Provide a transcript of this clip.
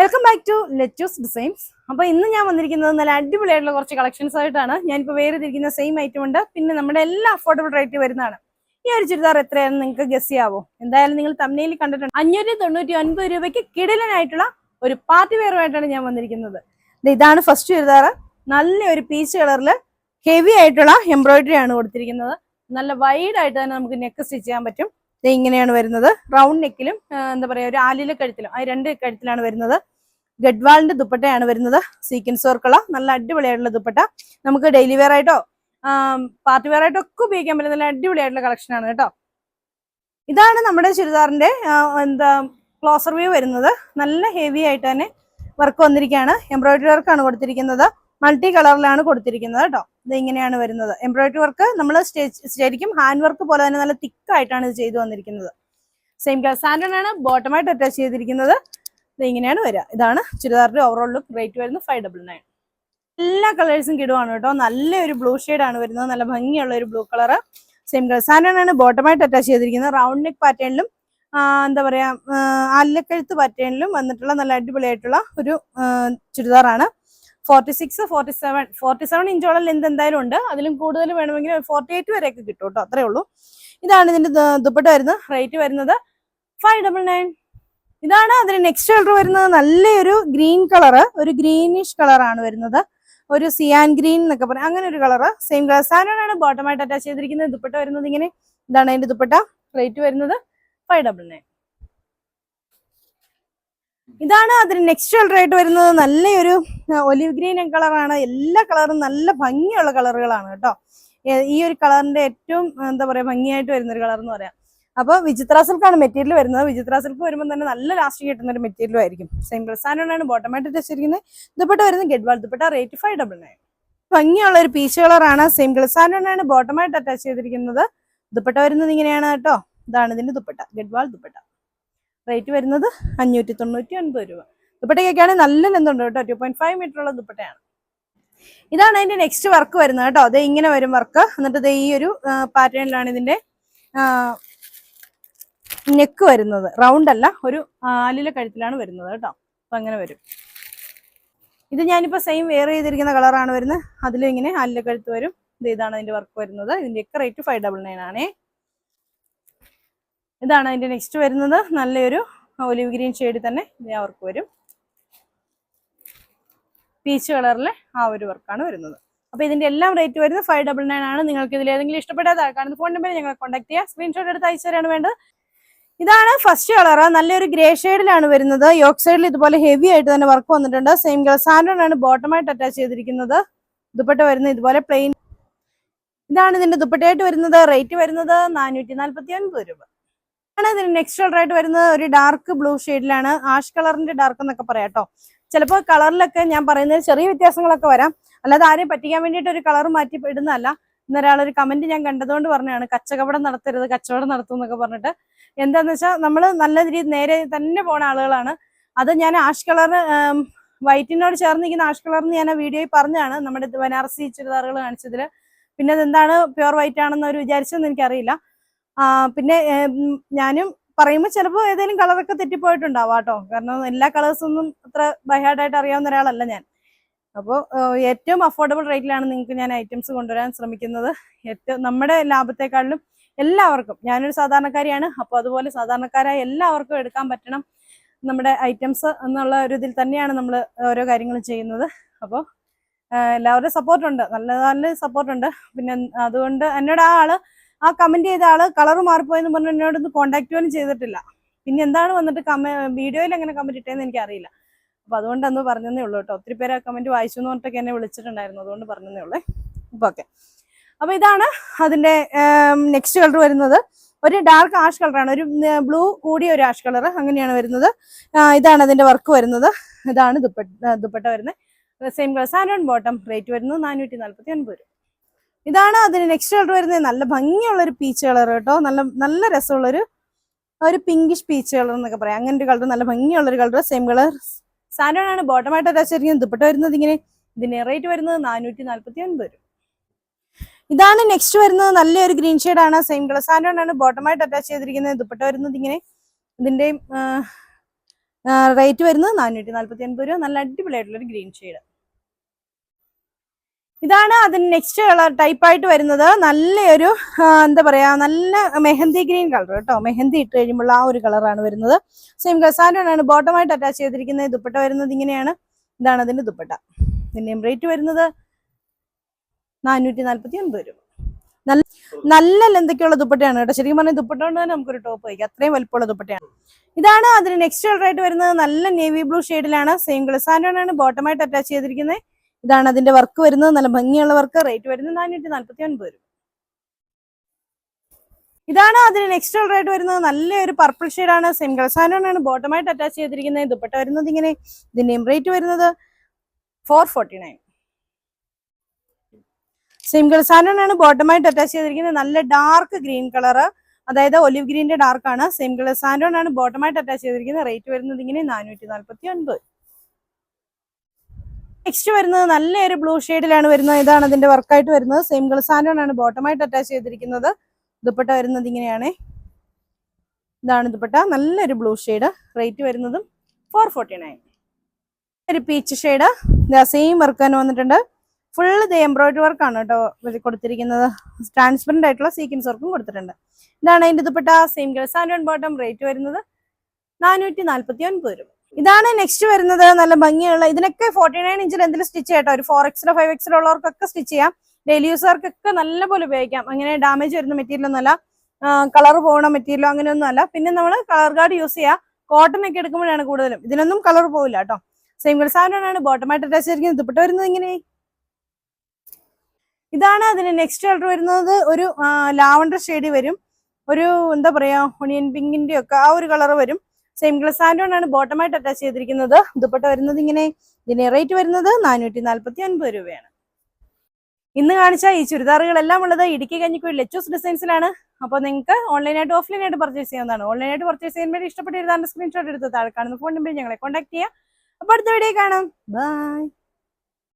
Welcome back to Lettuce Designs. അപ്പോൾ ഇന്ന് ഞാൻ വന്നിരിക്കുന്നത് നല്ല അടിപൊളിയായിട്ടുള്ള കുറച്ച് കളക്ഷൻസ് ആയിട്ടാണ്. ഞാനിപ്പോൾ വേറെ തിരിക്കുന്ന സെയിം ഐറ്റം ഉണ്ട്, പിന്നെ നമ്മുടെ എല്ലാ അഫോർഡബിൾ റേറ്റ് വരുന്നതാണ്. ഈ ഒരു ചുരിദാർ എത്രയാണെന്ന് നിങ്ങൾക്ക് ഗസ് ചെയ്യാവോ? എന്തായാലും നിങ്ങൾ തമ്മിൽ കണ്ടിട്ടുണ്ട്. 599 രൂപയ്ക്ക് കിടിലനായിട്ടുള്ള ഒരു പാർട്ടി വെയറുമായിട്ടാണ് ഞാൻ വന്നിരിക്കുന്നത്. ഇതാണ് ഫസ്റ്റ് ചുരിദാർ. നല്ലൊരു പീച്ച് കളറിൽ ഹെവി ആയിട്ടുള്ള എംബ്രോയിഡറി ആണ് കൊടുത്തിരിക്കുന്നത്. നല്ല വൈഡ് ആയിട്ട് തന്നെ നമുക്ക് നെക്ക് സ്റ്റിച്ച് ചെയ്യാൻ പറ്റും. ഇങ്ങനെയാണ് വരുന്നത്. റൗണ്ട് നെക്കിലും എന്താ പറയുക, ഒരു ആലിലെ കഴുത്തിലും, ആ രണ്ട് കഴുത്തിലാണ് വരുന്നത്. ഗഡ്വാളിന്റെ ദുപ്പട്ടയാണ് വരുന്നത്. സീക്വൻസ് വർക്കുള്ള നല്ല അടിപൊളിയായിട്ടുള്ള ദുപ്പട്ട. നമുക്ക് ഡെയിലി വെയർ ആയിട്ടോ പാർട്ടി വെയർ ആയിട്ടോ ഒക്കെ ഉപയോഗിക്കാൻ പറ്റുന്ന നല്ല അടിപൊളിയായിട്ടുള്ള കളക്ഷൻ ആണ് കേട്ടോ. ഇതാണ് നമ്മുടെ ചുരിദാറിന്റെ ക്ലോസർ വ്യൂ വരുന്നത്. നല്ല ഹെവി ആയിട്ട് തന്നെ വർക്ക് വന്നിരിക്കുകയാണ്. എംബ്രോയിഡറി വർക്കാണ് കൊടുത്തിരിക്കുന്നത്. മൾട്ടി കളറിലാണ് കൊടുത്തിരിക്കുന്നത് കേട്ടോ. ഇത് ഇങ്ങനെയാണ് വരുന്നത്. എംബ്രോയിഡറി വർക്ക് നമ്മൾ ശരിക്കും ഹാൻഡ് വർക്ക് പോലെ തന്നെ നല്ല തിക്കായിട്ടാണ് ഇത് ചെയ്തു വന്നിരിക്കുന്നത്. സെയിം കളർ സാൻഡൺ ആണ് ബോട്ടമായിട്ട് അറ്റാച്ച് ചെയ്തിരിക്കുന്നത്. ഇത് ഇങ്ങനെയാണ് വരിക. ഇതാണ് ചുരിദാറിന്റെ ഓവറോൾ ലുക്ക്. റേറ്റ് വരുന്നത് 599. എല്ലാ കളേഴ്സും കിടുവാണ് കേട്ടോ. നല്ലൊരു ബ്ലൂ ആണ് വരുന്നത്. നല്ല ഭംഗിയുള്ള ഒരു ബ്ലൂ കളർ. സെയിം കളർ സാൻഡൺ ആണ് ബോട്ടമായിട്ട് അറ്റാച്ച് ചെയ്തിരിക്കുന്നത്. റൗണ്ട് നെക്ക് പാറ്റേണിലും എന്താ പറയാ, ആലിലക്കഴുത്ത് പാറ്റേണിലും വന്നിട്ടുള്ള നല്ല അടിപൊളിയായിട്ടുള്ള ഒരു ചുരിദാറാണ്. 46, 47 ഇഞ്ചോളം ലെന്ത് എന്തായാലും ഉണ്ട്. അതിലും കൂടുതൽ വേണമെങ്കിൽ 48 വരെയൊക്കെ കിട്ടും കേട്ടോ. അത്രേ ഉള്ളൂ. ഇതാണ് ഇതിന്റെ ദുപ്പട്ട വരുന്നത്. റേറ്റ് വരുന്നത് 599. ഇതാണ് അതിന് നെക്സ്റ്റ് കളർ വരുന്നത്. നല്ലൊരു ഗ്രീൻ കളർ, ഒരു ഗ്രീനിഷ് കളറാണ് വരുന്നത്. ഒരു സിയാൻ ഗ്രീൻ എന്നൊക്കെ പറയാം, അങ്ങനെ ഒരു കളർ. സെയിം കളർ സാൻഡാണ് ബോട്ടമായിട്ട് അറ്റാച്ച് ചെയ്തിരിക്കുന്നത്. ദുപ്പട്ട വരുന്നത് ഇങ്ങനെ. ഇതാണ് അതിന്റെ ദുപ്പട്ട. റേറ്റ് വരുന്നത് 599. ഇതാണ് അതിന് നെക്സ്റ്റ് കളർ ആയിട്ട് വരുന്നത്. നല്ലൊരു ഒലിവ് ഗ്രീൻ കളറാണ്. എല്ലാ കളറും നല്ല ഭംഗിയുള്ള കളറുകളാണ് കേട്ടോ. ഈ ഒരു കളറിന്റെ ഏറ്റവും എന്താ പറയാ ഭംഗിയായിട്ട് വരുന്ന ഒരു കളർ എന്ന് പറയാം. അപ്പോൾ വിചിത്ര സിൽക്കാണ് മെറ്റീരിയൽ വരുന്നത്. വിചിത്ര സിൽക്ക് വരുമ്പോൾ തന്നെ നല്ല ലാസ്റ്റിംഗ് കിട്ടുന്ന ഒരു മെറ്റീരിയലും ആയിരിക്കും. സെയിം പ്രസാനാണ് ബോട്ടമായിട്ട് വെച്ചിരിക്കുന്നത്. ദുപ്പട്ട വരുന്നത് ഗഡ്വാൾ ദുപ്പട്ട. റേറ്റ് 599. ഭംഗിയുള്ള ഒരു പീച്ച് കളറാണ്. സെയിം ഗ്ലസാനാണ് ബോട്ടമായിട്ട് അറ്റാച്ച് ചെയ്തിരിക്കുന്നത്. ദുപ്പട്ട വരുന്നത് ഇങ്ങനെയാണ് കേട്ടോ. ഇതാണ് ഇതിന്റെ ദുപ്പട്ട, ഗഡ്വാൾ ദുപ്പട്ട. റേറ്റ് വരുന്നത് 599 രൂപ. ദുപ്പട്ടയ്ക്കൊക്കെയാണ് നല്ല ലെന്തുണ്ട് കേട്ടോ. 2.5 മീറ്റർ ഉള്ള ദുപ്പട്ടയാണ്. ഇതാണ് അതിന്റെ നെക്സ്റ്റ് വർക്ക് വരുന്നത് കേട്ടോ. അത് ഇങ്ങനെ വരും വർക്ക്. എന്നിട്ട് ഈ ഒരു പാറ്റേണിലാണ് ഇതിന്റെ നെക്ക് വരുന്നത്. റൗണ്ട് അല്ല, ഒരു ആലിലെ കഴുത്തിലാണ് വരുന്നത് കേട്ടോ. അപ്പൊ അങ്ങനെ വരും. ഇത് ഞാനിപ്പോ സെയിം വെയർ ചെയ്തിരിക്കുന്ന കളറാണ് വരുന്നത്. അതിലും ഇങ്ങനെ ആലിലെ കഴുത്ത് വരും. ഇതാണ് അതിന്റെ വർക്ക് വരുന്നത്. ഇതിന്റെയൊക്കെ റേറ്റ് 599 ആണേ. ഇതാണ് അതിന്റെ നെക്സ്റ്റ് വരുന്നത്. നല്ലൊരു ഒലിവ് ഗ്രീൻ ഷെയ്ഡിൽ തന്നെ വർക്ക് വരും. പീച്ച് കളറിലെ ആ ഒരു വർക്കാണ് വരുന്നത്. അപ്പൊ ഇതിന്റെ എല്ലാം റേറ്റ് വരുന്നത് 599 ആണ്. നിങ്ങൾക്ക് ഇതിൽ ഏതെങ്കിലും ഇഷ്ടപ്പെടാതെ കാണുന്ന ഫോൺ നമ്പറിൽ ഞങ്ങളെ കോൺടാക്ട് ചെയ്യുക. സ്ക്രീൻഷോട്ട് എടുത്ത് അയച്ചു തരാണ് വേണ്ടത്. ഇതാണ് ഫസ്റ്റ് കളർ. നല്ലൊരു ഗ്രേ ഷെയ്ഡിലാണ് വരുന്നത്. യോക്ക് സൈഡിൽ ഇതുപോലെ ഹെവി ആയിട്ട് തന്നെ വർക്ക് വന്നിട്ടുണ്ട്. സെയിം കളർ സാൻഡൺ ആണ് ബോട്ടമായിട്ട് അറ്റാച്ച് ചെയ്തിരിക്കുന്നത്. ദുപ്പട്ട വരുന്നത് ഇതുപോലെ പ്ലെയിൻ. ഇതാണ് ഇതിന്റെ ദുപ്പട്ടയായിട്ട് വരുന്നത്. റേറ്റ് വരുന്നത് 449 രൂപ. ആണ് ഇതിന് നെക്സ്റ്റ് കളർ ആയിട്ട് വരുന്നത്. ഒരു ഡാർക്ക് ബ്ലൂ ഷെയ്ഡിലാണ്. ആഷ് കളറിന്റെ ഡാർക്ക് എന്നൊക്കെ പറയാം കേട്ടോ. ചിലപ്പോൾ കളറിലൊക്കെ ഞാൻ പറയുന്നത് ചെറിയ വ്യത്യാസങ്ങളൊക്കെ വരാം. അല്ലാതെ ആരെയും പറ്റിക്കാൻ വേണ്ടിയിട്ട് ഒരു കളർ മാറ്റി ഇടുന്നതല്ല. ഇന്നൊരാളൊരു കമന്റ് ഞാൻ കണ്ടതുകൊണ്ട് പറഞ്ഞാണ്, കച്ചവടം നടത്തരുത്, കച്ചവടം നടത്തും എന്നൊക്കെ പറഞ്ഞിട്ട്. എന്താന്ന് വെച്ചാൽ നമ്മൾ നല്ല രീതിയിൽ നേരെ തന്നെ പോണ ആളുകളാണ്. അത് ഞാൻ ആഷ് കളർ, വൈറ്റിനോട് ചേർന്ന് നിൽക്കുന്ന ആഷ് കളർ എന്ന് ഞാൻ ആ വീഡിയോയിൽ പറഞ്ഞാണ്, നമ്മുടെ ബനാറസി ചുരിദാറുകൾ കാണിച്ചതിൽ. പിന്നെ അതെന്താണ് പ്യുവർ വൈറ്റ് ആണെന്ന് അവർ വിചാരിച്ചതെന്ന് എനിക്കറിയില്ല. പിന്നെ ഞാനും പറയുമ്പോൾ ചിലപ്പോൾ ഏതെങ്കിലും കളറൊക്കെ തെറ്റിപ്പോയിട്ടുണ്ടാവാം കേട്ടോ. കാരണം എല്ലാ കളേഴ്സൊന്നും അത്ര ബൈഹാർഡായിട്ട് അറിയാവുന്ന ഒരാളല്ല ഞാൻ. അപ്പോൾ ഏറ്റവും അഫോർഡബിൾ റേറ്റിലാണ് നിങ്ങൾക്ക് ഞാൻ ഐറ്റംസ് കൊണ്ടുവരാൻ ശ്രമിക്കുന്നത്. ഏറ്റവും നമ്മുടെ ലാഭത്തെക്കാളിലും എല്ലാവർക്കും, ഞാനൊരു സാധാരണക്കാരിയാണ്, അപ്പോൾ അതുപോലെ സാധാരണക്കാരായ എല്ലാവർക്കും എടുക്കാൻ പറ്റണം നമ്മുടെ ഐറ്റംസ് എന്നുള്ള ഒരു ഇതിൽ തന്നെയാണ് നമ്മൾ ഓരോ കാര്യങ്ങളും ചെയ്യുന്നത്. അപ്പോൾ എല്ലാവരുടെയും സപ്പോർട്ടുണ്ട്, നല്ല നല്ല സപ്പോർട്ടുണ്ട്. പിന്നെ അതുകൊണ്ട് എന്നോട് ആ കമന്റ് ചെയ്ത ആള് കളർ മാറിപ്പോയെന്ന് പറഞ്ഞ് എന്നോടൊന്ന് കോൺടാക്ട് പോലും ചെയ്തിട്ടില്ല. പിന്നെ എന്താണ് വന്നിട്ട് വീഡിയോയിൽ എങ്ങനെ കമന്റ് ഇട്ടേന്ന് എനിക്കറിയില്ല. അപ്പൊ അതുകൊണ്ട് അന്ന് പറഞ്ഞതേ ഉള്ളൂ കേട്ടോ. ഒത്തിരി പേര് ആ കമന്റ് വായിച്ചു എന്ന് പറഞ്ഞിട്ടൊക്കെ എന്നെ വിളിച്ചിട്ടുണ്ടായിരുന്നു. അതുകൊണ്ട് പറഞ്ഞതേ ഉള്ളേ. അപ്പൊ ഓക്കെ. അപ്പൊ ഇതാണ് അതിന്റെ നെക്സ്റ്റ് കളർ വരുന്നത്. ഒരു ഡാർക്ക് ആഷ് കളറാണ്, ഒരു ബ്ലൂ കൂടിയ ഒരു ആഷ് കളർ, അങ്ങനെയാണ് വരുന്നത്. ഇതാണ് അതിന്റെ വർക്ക് വരുന്നത്. ഇതാണ് ദുപ്പട്ട വരുന്നത്. Same colour സാൻഡൺ bottom. റേറ്റ് വരുന്നത് 449 രൂപ. ഇതാണ് അതിന് നെക്സ്റ്റ് കളർ വരുന്നത്. നല്ല ഭംഗിയുള്ളൊരു പീച്ച് കളർ കേട്ടോ. നല്ല രസമുള്ളൊരു പിങ്കിഷ് പീച്ച് കളർ എന്നൊക്കെ പറയാം. അങ്ങനെ ഒരു കളർ, നല്ല ഭംഗിയുള്ളൊരു കളർ. സെയിം കളർ സാൻഡൺ ആണ് ബോട്ടമായിട്ട് അറ്റാച്ച് ചെയ്തിരിക്കുന്നത്. ദുപ്പട്ട വരുന്നത് ഇങ്ങനെ. ഇതിന് റേറ്റ് വരുന്നത് 449 രൂപ. ഇതാണ് നെക്സ്റ്റ് വരുന്നത്. നല്ലൊരു ഗ്രീൻ ഷെയ്ഡാണ്. സെയിം കളർ സാൻഡൺ ആണ് ബോട്ടമായിട്ട് അറ്റാച്ച് ചെയ്തിരിക്കുന്നത്. ദുപ്പട്ട വരുന്നത് ഇങ്ങനെ. ഇതിന്റെയും റേറ്റ് വരുന്നത് 449 രൂപ. നല്ല അടിപൊളിയായിട്ടുള്ള ഒരു ഗ്രീൻ ഷെയ്ഡ്. ഇതാണ് അതിന് നെക്സ്റ്റ് കളർ ടൈപ്പായിട്ട് വരുന്നത്. നല്ലൊരു എന്താ പറയാ, നല്ല മെഹന്തി ഗ്രീൻ കളർ കേട്ടോ. മെഹന്തി ഇട്ട് കഴിയുമ്പോൾ ആ ഒരു കളറാണ് വരുന്നത്. സെയിം ഗസാൻഡോൺ ബോട്ടമായിട്ട് അറ്റാച്ച് ചെയ്തിരിക്കുന്നത്. ദുപ്പട്ട വരുന്നത് ഇങ്ങനെയാണ്. ഇതാണ് അതിന്റെ ദുപ്പട്ട. ഇതിന്റെയും റേറ്റ് വരുന്നത് 449 രൂപ. നല്ല ലെന്തൊക്കെയുള്ള ദുപ്പട്ടയാണ് കേട്ടോ. ശരിക്കും പറഞ്ഞാൽ ദുപ്പട്ട കൊണ്ട് തന്നെ നമുക്കൊരു ടോപ്പ് വയ്ക്കാം, അത്രയും വലിപ്പമുള്ള ദുപ്പട്ടയാണ്. ഇതാണ് അതിന് നെക്സ്റ്റ് കളർ ആയിട്ട് വരുന്നത്. നല്ല നേവി ബ്ലൂ ഷെയ്ഡിലാണ്. സെയിം ഗ്ലസാൻഡോൺ ബോട്ടമായിട്ട് അറ്റാച്ച് ചെയ്തിരിക്കുന്നത്. ഇതാണ് അതിന്റെ വർക്ക് വരുന്നത്. നല്ല ഭംഗിയുള്ള വർക്ക്. റേറ്റ് വരുന്നത് 449 രൂപ. ഇതാണ് അതിന് നെക്സ്റ്റ് കളർ ആയിട്ട് വരുന്നത്. നല്ലൊരു പർപ്പിൾ ഷെയ്ഡാണ്. സെയിം ഗ്ലസാൻഡോൺ ബോട്ടമായിട്ട് അറ്റാച്ച് ചെയ്തിരിക്കുന്നത്. ദുപ്പട്ട വരുന്നത് ഇങ്ങനെ. ഇതിന്റെയും റേറ്റ് വരുന്നത് 449. സെയിം ഗ്ലസാൻഡോൺ ബോട്ടമായിട്ട് അറ്റാച്ച് ചെയ്തിരിക്കുന്നത്. നല്ല ഡാർക്ക് ഗ്രീൻ കളർ, അതായത് ഒലിവ് ഗ്രീന്റെ ഡാർക്ക് ആണ്. സെയിം ഗ്ലസാൻഡോൺ ബോട്ടമായിട്ട് അറ്റാച്ച് ചെയ്തിരിക്കുന്നത്. റേറ്റ് വരുന്നത് ഇങ്ങനെ 449. നെക്സ്റ്റ് വരുന്നത് നല്ലൊരു ബ്ലൂ ഷെയ്ഡിലാണ് വരുന്നത്. ഇതാണ് അതിന്റെ വർക്കായിട്ട് വരുന്നത്. സെയിം ഗ്ലസാൻഡോൺ ബോട്ടമായിട്ട് അറ്റാച്ച് ചെയ്തിരിക്കുന്നത്. ദുപ്പട്ട വരുന്നത് ഇങ്ങനെയാണ്. ഇതാണ് ദുപ്പട്ട. നല്ലൊരു ബ്ലൂ ഷെയ്ഡ്. റേറ്റ് വരുന്നതും 449. ഒരു പീച്ച് ഷെയ്ഡ്. സെയിം വർക്ക് തന്നെ വന്നിട്ടുണ്ട്. ഫുള്ള് ഇത് എംബ്രോയിഡറി വർക്കാണ് കേട്ടോ കൊടുത്തിരിക്കുന്നത്. ട്രാൻസ്പെറന്റ് ആയിട്ടുള്ള സീക്വൻസ് വർക്കും കൊടുത്തിട്ടുണ്ട്. ഇതാണ് അതിന്റെ ദുപ്പട്ട. സെയിം ഗ്ലസാൻഡോൺ ബോട്ടം. റേറ്റ് വരുന്നത് 449 രൂപ. ഇതാണ് നെക്സ്റ്റ് വരുന്നത്. നല്ല ഭംഗിയുള്ള, ഇതിനൊക്കെ 49 ഇഞ്ചിൽ എന്തെങ്കിലും സ്റ്റിച്ച് ചെയ്യട്ടോ. ഒരു 4X 5X ഉള്ളവർക്കൊക്കെ സ്റ്റിച്ച് ചെയ്യാം. ഡെയിലി യൂസർക്കൊക്കെ നല്ലപോലെ ഉപയോഗിക്കാം. അങ്ങനെ ഡാമേജ് വരുന്ന മെറ്റീരിയൽ ഒന്നുമല്ല, കളർ പോകണ മെറ്റീരിയലോ അങ്ങനെയൊന്നും അല്ല. പിന്നെ നമ്മൾ കളർ ഗാർഡ് യൂസ് ചെയ്യാം. കോട്ടൺ ഒക്കെ എടുക്കുമ്പോഴാണ് കൂടുതലും. ഇതിനൊന്നും കളർ പോകില്ല കേട്ടോ. സെയിം ഗ്ലസാൻഡോൺ ബോട്ടമായിട്ട് അറ്റാച്ച് ചെയ്തിരിക്കുന്നത്. ദുപ്പട്ട വരുന്നത് ഇങ്ങനെ. ഇതാണ് അതിന് നെക്സ്റ്റ് കളർ വരുന്നത്. ഒരു ലാവണ്ടർ ഷെയ്ഡ് വരും. ഒരു എന്താ പറയാ, ഒണിയൻ പിങ്കിന്റെ ഒക്കെ ആ ഒരു കളർ വരും. സെയിം ഗ്ലസാൻഡോൺ ബോട്ടമായിട്ട് അറ്റാച്ച് ചെയ്തിരിക്കുന്നത്. ദുപ്പട്ട വരുന്നത് ഇങ്ങനെ. ഇതിന് റേറ്റ് വരുന്നത് 449 രൂപയാണ്. ഇന്ന് കാണിച്ച ഈ ചുരിദാറുകളെല്ലാം ഉള്ളത് ഇടുക്കി കഞ്ഞിക്കുഴി ലെച്ചൂസ് ഡിസൈൻസിലാണ്. അപ്പോൾ നിങ്ങൾക്ക് ഓൺലൈനായിട്ട് ഓഫ്ലൈനായിട്ട് പർച്ചേസ് ചെയ്യാവുന്നതാണ്. ഓൺലൈനായിട്ട് പർച്ചേസ് ചെയ്യാൻ വേണ്ടി ഇഷ്ടപ്പെട്ടിരുന്ന സ്ക്രീൻഷോട്ട് എടുത്ത് താഴെ കാണുന്ന ഫോൺ നമ്പറിൽ ഞങ്ങളെ കോൺടാക്ട് ചെയ്യുക. അപ്പോൾ അടുത്ത വീഡിയോ കാണാം. ബൈ.